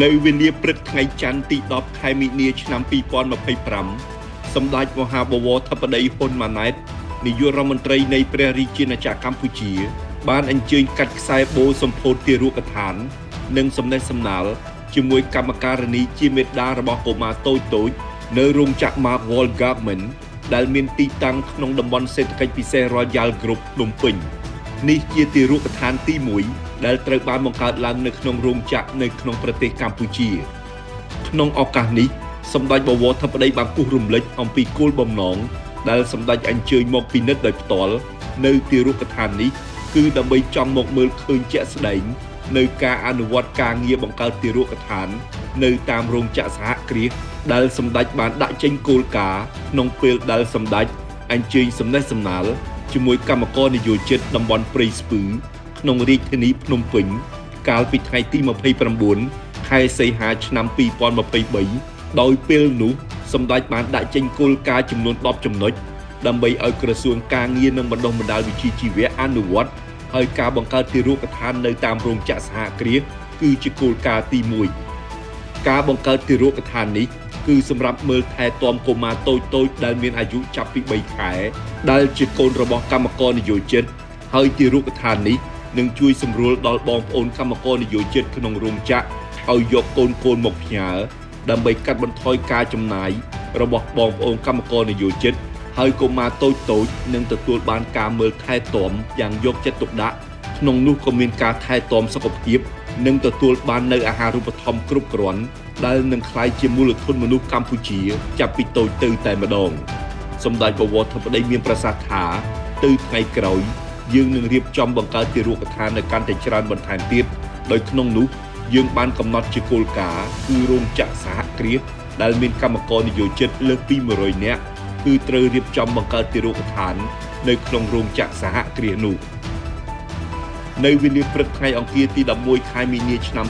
នៅវេលាព្រឹកថ្ងៃច័ន្ទទី10ខែមីនាឆ្នាំ2025សម្ដេចមហាបវរធិបតីហ៊ុនម៉ាណែតនាយករដ្ឋមន្ត្រីនៃព្រះរាជាណាចក្រកម្ពុជាបានអញ្ជើញកាត់ខ្សែបូសម្ពោធទារកដ្ឋាននិងសំណេះសំណាលជាមួយកម្មការនីជាមេដារបស់កុមារតូចៗនៅរោងចក្រ Marvel Garment ដែលមានទីតាំងក្នុងតំបន់សេដ្ឋកិច្ចពិសេស Royal Group ភ្នំពេញនេះជាទារកដ្ឋានទី1ដែលត្រូវបានបង្កើតឡើងនៅក្នុងរោងចក្រនៅក្នុងប្រទេសកម្ពុជាក្នុងឱកាសនេះសម្ដេចបវរធិបតីបានគូសរំលឹកអំពីគោលបំណងដែលសម្ដេចអញ្ជើញមកពិនិត្យដោយផ្ទាល់នៅទារកដ្ឋាននេះគឺដើម្បីចង់មកមើលឃើញជាក់ស្ដែងនៅការអនុវត្តការងារបង្កើតទារកដ្ឋាននៅតាមរោងចក្រសហគ្រាសដែលសម្ដេចបានដាក់ចេញគោលការណ៍ក្នុងពេលដែលសម្ដេចអញ្ជើញសំណេះសំណាលជាមួយគណៈកម្មការនយោជិតតំបន់ព្រៃស្ពឺក្នុងរាជធានីភ្នំពេញកាលពីថ្ងៃទី29ខែសីហាឆ្នាំ2023ដោយពេលនោះសម្ដេចបានដាក់ចេញគោលការណ៍ចំនួន10ចំណុចដើម្បីឲ្យក្រសួងការងារនិងបណ្ដុះបណ្ដាលវិជ្ជាជីវៈអនុវត្តហើយការបង្កើតទារកដ្ឋាននៅតាមរោងចក្រសហគ្រាសគឺជាគោលការណ៍ទី1ការបង្កើតទារកដ្ឋាននេះគឺសម្រាប់មើលថែទាំកុមារតូចៗដែលមានអាយុចាប់ពី3ខែដែលជាកូនរបស់គណៈកម្មការនយោជិតហើយទារកដ្ឋាននេះនឹងជួយសម្រួលដល់បងប្អូនគណៈកម្មការនយោជិតក្នុងរោងចក្រឲ្យយកកូនមកផ្ញើដើម្បីកាត់បន្ថយការចំណាយរបស់បងប្អូនគណៈកម្មការនយោជិតហើយកុមារតូចៗនឹងទទួលបានការមើលថែទាំយ៉ាងយកចិត្តទុកដាក់ក្នុងនោះក៏មានការថែទាំសុខភាពនិងទទួលបាននូវអាហារូបត្ថម្ភគ្រប់គ្រាន់ដែលនឹងក្លាយជាមូលធនមនុស្សកម្ពុជាចាប់ពីតូចទៅតែម្ដងសម្ដេចបវរធិបតីមានប្រសាសន៍ថាទៅថ្ងៃក្រោយយើងនឹងរៀបចំបង្កើតទារកដ្ឋាននៅកាន់តែច្រើនបន្ថែមទៀតដោយក្នុងនោះយើងបានកំណត់ជាគោលការណ៍គឺរោងចក្រសហគ្រាសដែលមានកម្មករនយោជិតលើសពី100នាក់គឺត្រូវរៀបចំបង្កើតទារកដ្ឋាននៅក្នុងរោងចក្រសហគ្រាសនោះនៅវេលាព្រឹកថ្ងៃអង្គារទី11ខែមីនាឆ្នាំ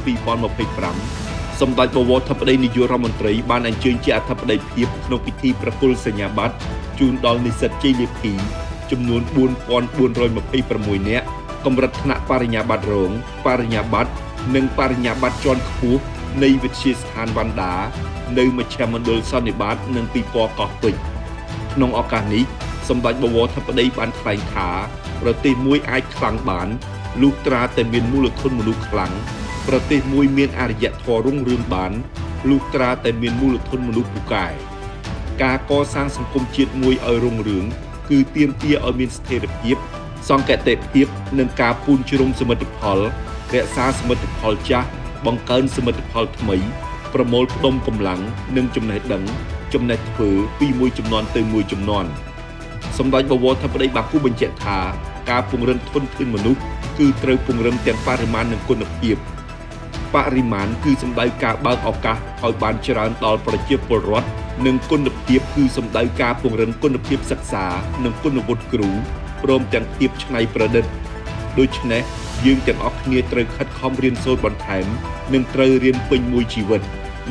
2025សម្ដេចបវរធិបតីនាយករដ្ឋមន្ត្រីបានអញ្ជើញជាអធិបតីភាពក្នុងពិធីប្រគល់សញ្ញាបត្រជូនដល់និស្សិតជ័យលាភីចំនួន4426នាក់កម្រិតថ្នាក់បរិញ្ញាបត្ររងបរិញ្ញាបត្រនិងបរិញ្ញាបត្រជាន់ខ្ពស់នៃវិទ្យាស្ថានវណ្ណដានៅមជ្ឈមណ្ឌលសន្និបាតនិងពិព័រណ៍កោះពេជ្រក្នុងឱកាសនេះសម្ដេចបវរធិបតីបានថ្លែងថាប្រទេសមួយអាចខ្លាំងបានលុះត្រាតែមានមូលធនមនុស្សខ្លាំងប្រទេសមួយមានអរិយធម៌រុងរឿងបានលុះត្រាតែមានមូលធនមនុស្សពូកែការកសាងសង្គមជាតិមួយឲ្យរុងរឿងគឺទាមទារឲ្យមានស្ថិរភាពសង្កេតភាពនិងការពូនជ្រុងសមិទ្ធផលរក្សាសមិទ្ធផលចាស់បង្កើនសមិទ្ធផលថ្មីប្រមូលផ្ដុំកម្លាំងនិងចំណេះដឹងចំណេះធ្វើពីមួយជំនាន់ទៅមួយជំនាន់សម្ដេចបវរធិបតីបានគូបញ្ជាក់ថាការពង្រឹងធនធានមនុស្សគឺត្រូវពង្រឹងទាំងបរិមាណនិងគុណភាពបរិមាណគឺសំដៅការបើកឱកាសឲ្យបានច្រើនដល់ប្រជាពលរដ្ឋនិងគុណភាពគឺសំដៅការពង្រឹងគុណភាពសិក្សានិងគុណវុឌ្ឍិគ្រូព្រមទាំងភាពច្នៃប្រឌិតដូច្នេះយើងទាំងអស់គ្នាត្រូវខិតខំរៀនសូត្របន្ថែមនិងត្រូវរៀនពេញមួយជីវិត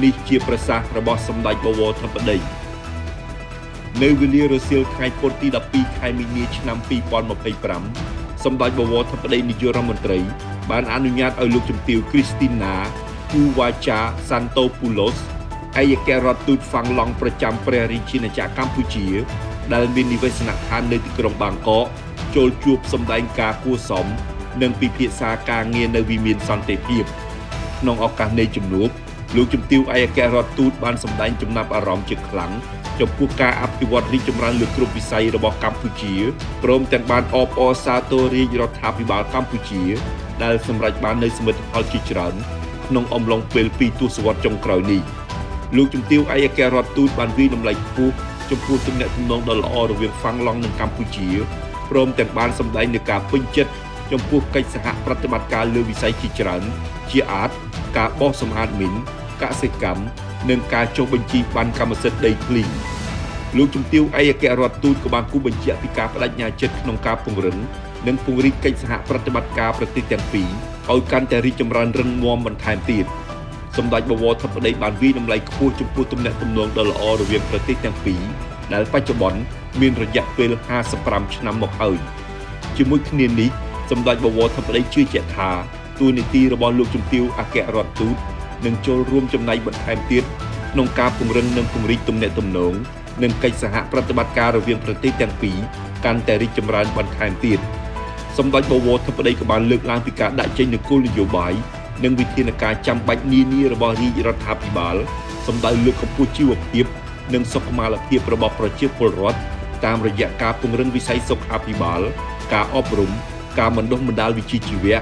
នេះជាប្រសាសន៍របស់សម្ដេចបវរធិបតីនៅវេលារសៀលថ្ងៃពុធទី12ខែមីនាឆ្នាំ2025សម្ដេចបវរធិបតីនាយករដ្ឋមន្ត្រីបានអនុញ្ញាតឲ្យលោកជំទាវ Christina Uwaja Santopoulos ឯកអគ្គរដ្ឋទូតហ្វាំងឡង់ប្រចាំព្រះរាជាណាចក្រកម្ពុជាដែលមាននិវេសនដ្ឋាននៅទីក្រុងបាងកកចូលជួបសម្ដែងការគួរសមនិងពិភាក្សាការងារនៅវិមានសន្តិភាពក្នុងឱកាសនៃជំនួបលោកជំទាវឯកអគ្គរដ្ឋទូតបានសម្ដែងចំណាប់អារម្មណ៍ជាខ្លាំងចំពោះការអភិវឌ្ឍរីកចម្រើនលើគ្រប់វិស័យរបស់កម្ពុជាព្រមទាំងបានអបអរសាទររាជរដ្ឋាភិបាលកម្ពុជាដែលសម្រេចបាននូវសមិទ្ធផលជាច្រើនក្នុងអំឡុងពេល2ទសវត្សរ៍ចុងក្រោយនេះលោកជំទាវឯកអគ្គរដ្ឋទូតបានវិតម្លៃខ្ពស់ចំពោះទំនាក់ទំនងដ៏ល្អរវាងហ្វាំងឡង់និងកម្ពុជាព្រមទាំងបានសម្ដែងនូវការពេញចិត្តចំពោះកិច្ចសហប្រតិបត្តិការលើវិស័យជាច្រើនជាអាចការបោះសម្អាតមីនកសិកម្មនិងការចុះបញ្ជីប័ណ្ណកម្មសិទ្ធិដីធ្លីលោកជំទាវឯកអគ្គរដ្ឋទូតក៏បានគូបញ្ជាក់ពីការបដិញ្ញាចិត្តក្នុងការពង្រឹងនិងពង្រីកកិច្ចសហប្រតិបត្តិការប្រទេសទាំងពីរឲ្យកាន់តែរីកចម្រើនរឹងមាំបន្ថែមទៀតសម្ដេចបវរធិបតីបានវិតម្លៃខ្ពស់ចំពោះទំនាក់ទំនងដ៏ល្អរវាងប្រទេសទាំងពីរដែលបច្ចុប្បន្នមានរយៈពេល55ឆ្នាំមកហើយជាមួយគ្នានេះសម្ដេចបវរធិបតីជឿជាក់ថា តួនាទីរបស់លោកជំទាវអគ្គរដ្ឋទូត នឹងចូលរួមចំណែកបន្ថែមទៀតក្នុងការពង្រឹងនិងពង្រីកទំនាក់ទំនងនិងកិច្ចសហប្រតិបត្តិការរវាងប្រទេសទាំងពីរកាន់តែរីកចម្រើនបន្ថែមទៀតសម្ដេចបវរធិបតីក៏បានលើកឡើងពីការដាក់ចេញនូវគោលនយោបាយនិងវិធានការចាំបាច់នានារបស់រាជរដ្ឋាភិបាលសម្ដៅលើកកម្ពស់ជីវភាពនិងសុខុមាលភាពរបស់ប្រជាពលរដ្ឋតាមរយៈការពង្រឹងវិស័យសុខាភិបាលការអប់រំការបណ្ដុះបណ្ដាលវិជ្ជាជីវៈ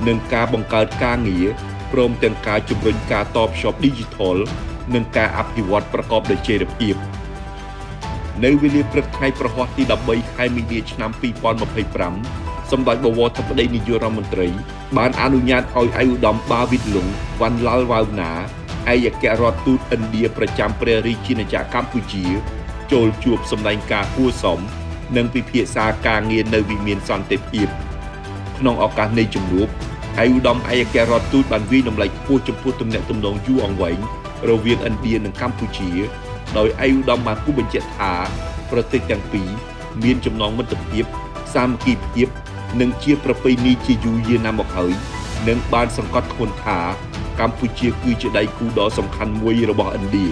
និងការបង្កើតការងារព្រមទាំងការជំរុញការតភ្ជាប់ Digital និងការអភិវឌ្ឍប្រកបដោយចីរភាពនៅវេលាព្រឹកថ្ងៃប្រហ័សទី13ខែមីនាឆ្នាំ2025សម្ដេចបវរធិបតីនាយករដ្ឋមន្ត្រីបានអនុញ្ញាតឲ្យឯកឧត្តមបាវិតលុងវ៉ាន់ឡាល់វ៉ាវណាឯកអគ្គរដ្ឋទូតឥណ្ឌាប្រចាំព្រះរាជាណាចក្រកម្ពុជាចូលជួបសម្ដែងការគួរសមនិងពិភាក្សាការងារនៅវិមានសន្តិភាពក្នុងឱកាសនៃជំនួបឯកឧត្តមឯកអគ្គរដ្ឋទូតបានវាយតម្លៃខ្ពស់ចំពោះទំនាក់ទំនងយូរអង្វែងរវាងឥណ្ឌានិងកម្ពុជាដោយឯកឧត្តមបានគូបញ្ជាក់ថាប្រទេសទាំងពីរមានចំណងមិត្តភាពសាមគ្គីភាពនិងជាប្រពៃណីជាយូរយារណាស់មកហើយនិងបានសង្កត់ធ្ងន់ថាកម្ពុជាគឺជាដៃគូដ៏សំខាន់មួយរបស់ឥណ្ឌា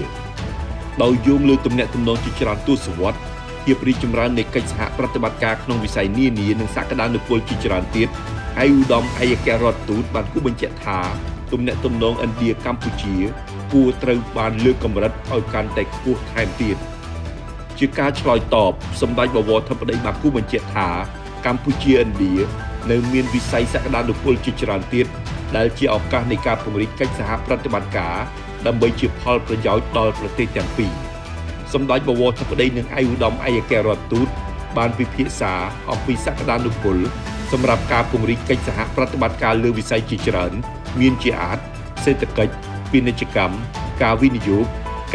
ដោយយោងលើទំនាក់ទំនងជាច្រើនទសវត្សរ៍ភាពរីកចម្រើននៃកិច្ចសហប្រតិបត្តិការក្នុងវិស័យនានានិងសក្តានុពលជាច្រើនទៀតឯកឧត្តមឯកអគ្គរដ្ឋទូតបានគូបញ្ជាក់ថាទំនាក់ទំនងឥណ្ឌាកម្ពុជាគួរត្រូវបានលើកកម្រិតឲ្យកាន់តែខ្ពស់ថែមទៀតជាការឆ្លើយតបសម្ដេចបវរធិបតីបានគូបញ្ជាក់ថាកម្ពុជាឥណ្ឌានៅមានវិស័យសក្តានុពលជាច្រើនទៀតដែលជាឱកាសនៃការពង្រីកកិច្ចសហប្រតិបត្តិការដើម្បីជាផលប្រយោជន៍ដល់ប្រទេសទាំងពីរសម្ដេចបវរធិបតីនិងឯកឧត្តមឯកអគ្គរដ្ឋទូតបានពិភាក្សាអំពីសក្តានុពលសម្រាប់ការពង្រីកកិច្ចសហប្រតិបត្តិការលើវិស័យជាច្រើនមានជាអាចសេដ្ឋកិច្ចពាណិជ្ជកម្មការវិនិយោគ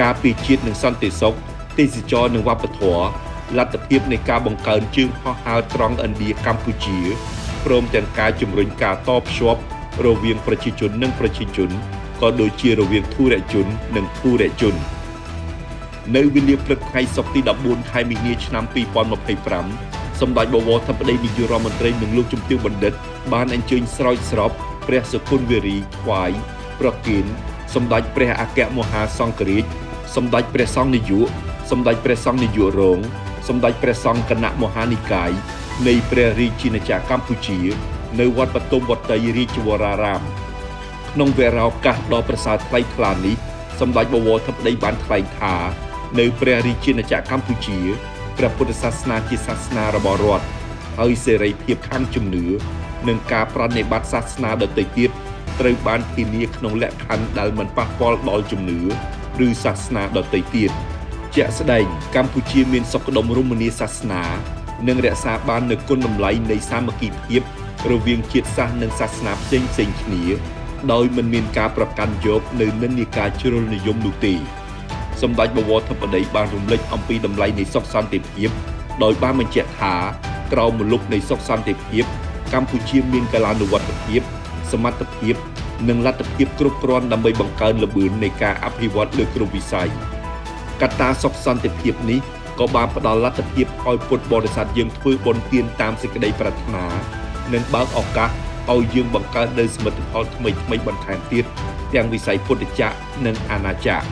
ការពារជាតិនិងសន្តិសុខទេសចរណ៍និងវប្បធម៌លទ្ធភាពនៃការបង្កើនជើងហោះហើរត្រង់ឥណ្ឌាកម្ពុជាព្រមទាំងការជំរុញការតភ្ជាប់រវាងប្រជាជននិងប្រជាជនក៏ដូចជារវាងធុរជននិងធុរជននៅវេលាព្រឹកថ្ងៃសុក្រទី14ខែមីនាឆ្នាំ2025សម្ដេចបវរធិបតីនាយករដ្ឋមន្ត្រីនិងលោកជំទាវបណ្ឌិតបានអញ្ជើញស្រោចស្រពព្រះសុគន្ធវេរីថ្វាយប្រគេនសម្ដេចព្រះអគ្គមហាសង្ឃរាជសម្ដេចព្រះសង្ឃនាយកសម្ដេចព្រះសង្ឃនាយករងសម្ដេចព្រះសង្ឃគណៈមហានិកាយនៃព្រះរាជាណាចក្រកម្ពុជានៅវត្តបទុមវតីរាជវរារាមក្នុងវេលាឱកាសដ៏ប្រសើរថ្លៃថ្លានេះសម្ដេចបវរធិបតីបានថ្លែងថានៅព្រះរាជាណាចក្រកម្ពុជាព្រះពុទ្ធសាសនាជាសាសនារបស់រដ្ឋហើយសេរីភាពខាងជំនឿនិងការប្រតិបត្តិសាសនាដទៃទៀតត្រូវបានធានាក្នុងលក្ខខណ្ឌដែលមិនប៉ះពាល់ដល់ជំនឿឬសាសនាដទៃទៀតជាក់ស្ដែងកម្ពុជាមានសុខដុមរមនាសាសនានិងរក្សាបាននូវគុណតម្លៃនៃសាមគ្គីភាពរវាងជាតិសាសន៍និងសាសនាផ្សេងៗគ្នាដោយមិនមានការប្រកាន់យកនៅនិន្នាការជ្រុលនិយមនោះទេសម្ដេចបវរធិបតីបានរំលឹកអំពីតម្លៃនៃសុខសន្តិភាពដោយបានបញ្ជាក់ថាក្រោមម្លប់នៃសុខសន្តិភាពកម្ពុជាមានកាលានុវត្តភាពសមត្ថភាពនិងលទ្ធភាពគ្រប់គ្រាន់ដើម្បីបង្កើនល្បឿននៃការអភិវឌ្ឍលើគ្រប់វិស័យកត្តាសុខសន្តិភាពនេះក៏បានផ្ដល់លទ្ធភាពឲ្យពុទ្ធបរិស័ទយើងធ្វើបុណ្យទានតាមសេចក្តីប្រាថ្នានិងបើកឱកាសឲ្យយើងបង្កើតនូវសមិទ្ធផលថ្មីៗបន្ថែមទៀតទាំងវិស័យពុទ្ធចក្រនិងអាណាចក្រ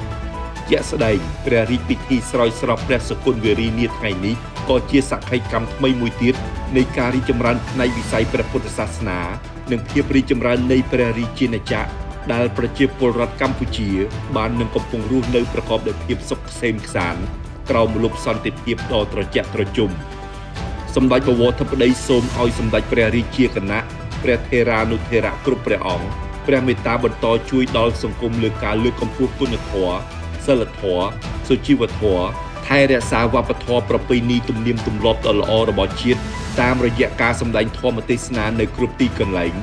ជាក់ស្ដែងព្រះរាជពិធីស្រោចស្រពព្រះសុគន្ធវេរីនាថ្ងៃនេះក៏ជាសក្ខីកម្មថ្មីមួយទៀតនៃការរីកចម្រើនផ្នែកវិស័យព្រះពុទ្ធសាសនានិងភាពរីកចម្រើននៃព្រះរាជាណាចក្រដែលប្រជាពលរដ្ឋកម្ពុជាបាននឹងកំពុងរស់នៅប្រកបដោយភាពសុខក្សេមក្សាន្តក្រោមម្លប់សន្តិភាពដ៏ត្រជាក់ត្រជុំសម្ដេចបវរធិបតីសូមឲ្យសម្ដេចព្រះរាជាគណៈព្រះថេរានុថេរៈគ្រប់ព្រះអង្គព្រះមេត្តាបន្តជួយដល់សង្គមលើការលើកកម្ពស់គុណធម៌សីលធម៌សុជីវធម៌ថែរក្សាវប្បធម៌ប្រពៃណីទំនៀមទម្លាប់ដ៏ល្អរបស់ជាតិតាមរយៈការសម្ដែងធម៌ទេសនានៅគ្រប់ទីកន្លែង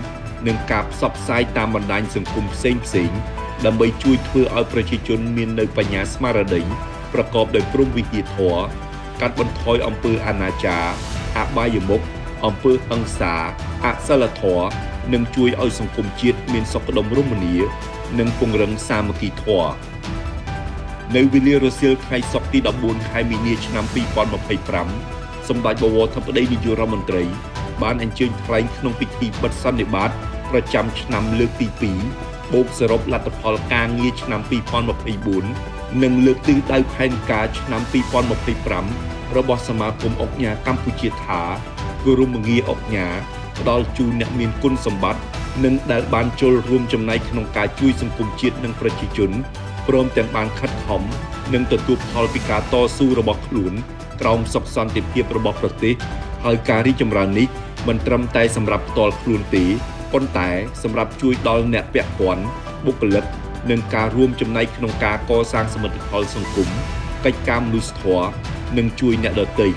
និងការផ្សព្វផ្សាយតាមបណ្ដាញសង្គមផ្សេងៗដើម្បីជួយធ្វើឲ្យប្រជាជនមាននូវបញ្ញាស្មារតីប្រកបដោយព្រហ្មវិហារធម៌កាត់បន្ថយអំពើអនាចារអបាយមុខអំពើហិង្សាអសិលធម៌និងជួយឲ្យសង្គមជាតិមានសុខដុមរមនានិងពង្រឹងសាមគ្គីធម៌នៅវេលារសៀលថ្ងៃសុក្រទី14ខែមីនាឆ្នាំ2025សម្ដេចបវរធិបតីនាយករដ្ឋមន្ត្រីបានអញ្ជើញថ្លែងក្នុងពិធីបិទសន្និបាតប្រចាំឆ្នាំលើកទី2 បូកសរុបលទ្ធផលការងារឆ្នាំ2024និងលើកទិសដៅផែនការឆ្នាំ2025របស់សមាគមអង្គការកម្ពុជាថាគោរមងារអង្គការផ្ដល់ជូនអ្នកមានគុណសម្បត្តិនិងដែលបានចូលរួមចំណែកក្នុងការជួយសង្គមជាតិនិងប្រជាជនព្រមទាំងបានខិតខំនិងទទួលផលពីការតស៊ូរបស់ខ្លួនក្រោមសុខសន្តិភាពរបស់ប្រទេសហើយការរីកចម្រើននេះមិនត្រឹមតែសម្រាប់ផ្ទាល់ខ្លួនទេប៉ុន្តែសម្រាប់ជួយដល់អ្នកពាក់ព័ន្ធបុគ្គលិកនិងការរួមចំណែកក្នុងការកសាងសមិទ្ធផលសង្គមកិច្ចការមនុស្សធម៌និងជួយអ្នកដទៃ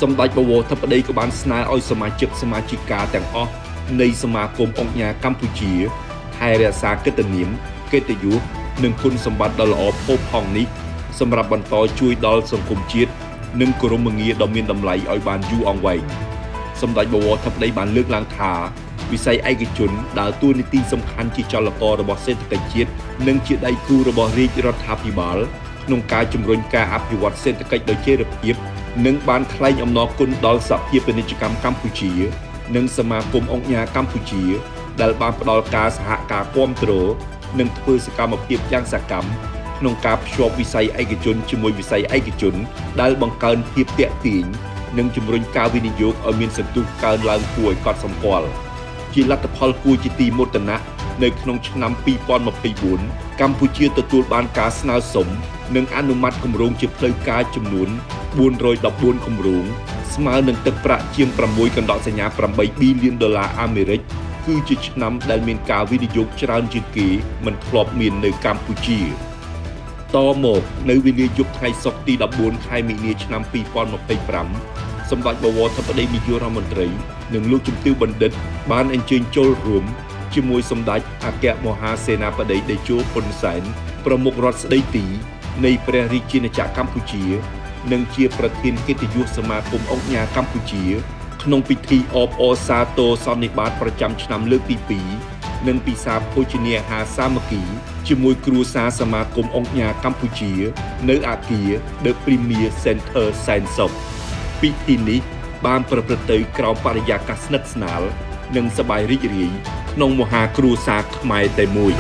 សម្ដេចបវរធិបតីក៏បានស្នើឲ្យសមាជិកសមាជិកាទាំងអស់នៃសមាគមអង្គការកម្ពុជាថែរក្សាកិត្តិនាមកិត្តិយសនិងគុណសម្បត្តិដ៏ល្អផូរផង់នេះសម្រាប់បន្តជួយដល់សង្គមជាតិនិងគោរមងារដ៏មានតម្លៃឲ្យបានយូរអង្វែងសម្ដេចបវរធិបតីបានលើកឡើងថាវិស័យឯកជនដើរតួនាទីសំខាន់ជាចលកររបស់សេដ្ឋកិច្ចជាតិនិងជាដៃគូរបស់រាជរដ្ឋាភិបាលក្នុងការជំរុញការអភិវឌ្ឍសេដ្ឋកិច្ចដោយចីរភាពនិងបានថ្លែងអំណរគុណដល់សភាពាណិជ្ជកម្មកម្ពុជានិងសមាគមអង្គការកម្ពុជាដែលបានផ្ដល់ការសហការគាំទ្រនិងធ្វើសកម្មភាពយ៉ាងសកម្មក្នុងការភ្ជាប់វិស័យឯកជនជាមួយវិស័យឯកជនដែលបង្កើនភាពទាក់ទាញនិងជំរុញការវិនិយោគឲ្យមានសន្ទុះកើនឡើងគួរឲ្យកត់សម្គាល់ជាលទ្ធផលគួរជាទីមោទនៈនៅក្នុងឆ្នាំ2024កម្ពុជាទទួលបានការស្នើសុំនិងអនុម័តគម្រោងជាផ្លូវការចំនួន414គម្រោងស្មើនឹងទឹកប្រាក់ជាង8.8 ប៊ីលានដុល្លារអាមេរិកគឺជាឆ្នាំដែលមានការវិនិយោគច្រើនជាងគេមិនធ្លាប់មាននៅកម្ពុជាតមកនៅវេលាយប់ថ្ងៃសុក្រទី14ខែមីនាឆ្នាំ2025សម្ដេចបវរធិបតីនាយករដ្ឋមន្ត្រីនិងលោកជំទាវបណ្ឌិតបានអញ្ជើញចូលរួមជាមួយសម្ដេចអគ្គមហាសេនាបតីតេជោហ៊ុនសែនប្រមុខរដ្ឋស្ដីទីនៃព្រះរាជាណាចក្រកម្ពុជានិងជាប្រធានកិត្តិយសសមាគមអង្គការកម្ពុជាក្នុងពិធីអបអរសាទរសន្និបាតប្រចាំឆ្នាំលើកទី2និងពិសាភោជនាហារសាមគ្គីជាមួយគ្រួសារសមាគមអង្គការកម្ពុជានៅអគារ The Premier Center សែនសុខពិធីនេះបានប្រព្រឹត្តទៅក្រោមបរិយាកាសស្និទ្ធស្នាលនិងសប្បាយរីករាយក្នុងមហាគ្រួសារខ្មែរតែមួយ